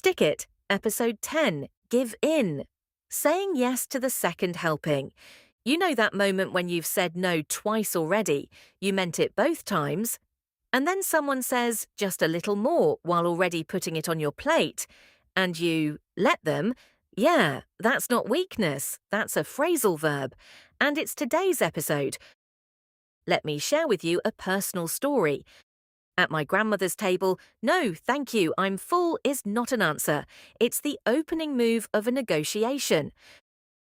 Stick It, Episode 10, Give In. Saying yes to the second helping. You know that moment when you've said no twice already, you meant it both times, and then someone says just a little more while already putting it on your plate, and you let them? Yeah, that's not weakness, that's a phrasal verb, and it's today's episode. Let me share with you a personal story. At my grandmother's table, no, thank you, I'm full is not an answer. It's the opening move of a negotiation.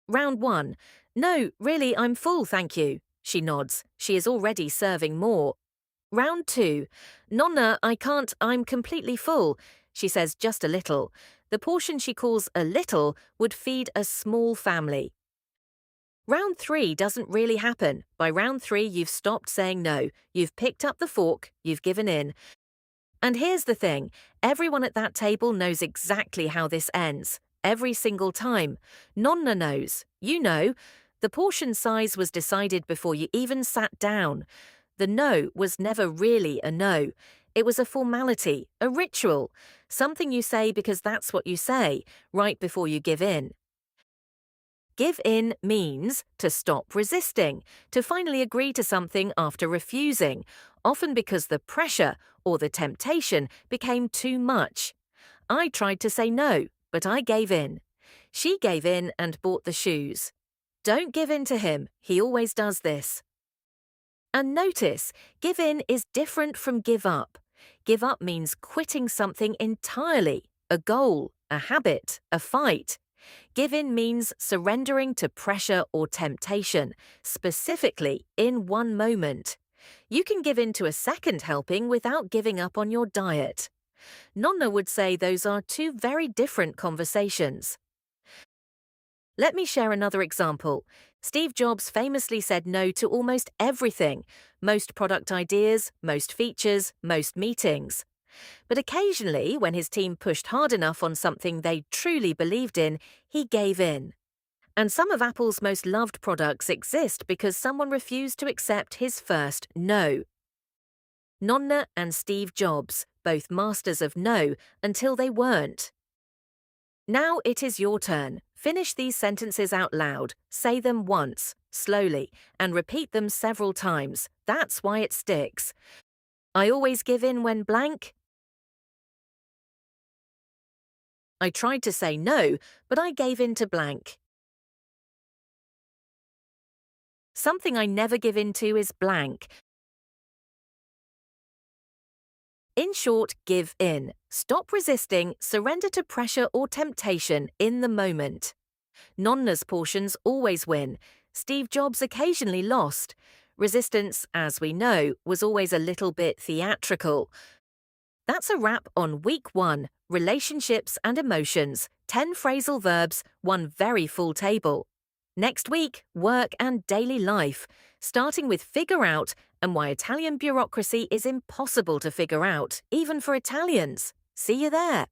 Round 1. No, really, I'm full, thank you. She nods. She is already serving more. Round 2. Nonna, I can't, I'm completely full. She says just a little. The portion she calls a little would feed a small family. Round 3 doesn't really happen. By round 3, you've stopped saying no. You've picked up the fork, you've given in. And here's the thing, everyone at that table knows exactly how this ends. Every single time. Nonna knows. You know. The portion size was decided before you even sat down. The no was never really a no. It was a formality, a ritual, something you say because that's what you say, right before you give in. Give in means to stop resisting, to finally agree to something after refusing, often because the pressure or the temptation became too much. I tried to say no, but I gave in. She gave in and bought the shoes. Don't give in to him, he always does this. And notice, give in is different from give up. Give up means quitting something entirely, a goal, a habit, a fight. Give in means surrendering to pressure or temptation, specifically in one moment. You can give in to a second helping without giving up on your diet. Nonna would say those are two very different conversations. Let me share another example. Steve Jobs famously said no to almost everything, most product ideas, most features, most meetings. But occasionally, when his team pushed hard enough on something they truly believed in, he gave in. And some of Apple's most loved products exist because someone refused to accept his first no. Nonna and Steve Jobs, both masters of no until they weren't. Now it is your turn. Finish these sentences out loud, say them once, slowly, and repeat them several times. That's why it sticks. I always give in when blank. I tried to say no, but I gave in to blank. Something I never give in to is blank. In short, give in. Stop resisting, surrender to pressure or temptation in the moment. Nonna's portions always win. Steve Jobs occasionally lost. Resistance, as we know, was always a little bit theatrical. That's a wrap on Week 1, Relationships and Emotions, 10 phrasal verbs, one very full table. Next week, work and daily life, starting with figure out and why Italian bureaucracy is impossible to figure out, even for Italians. See you there.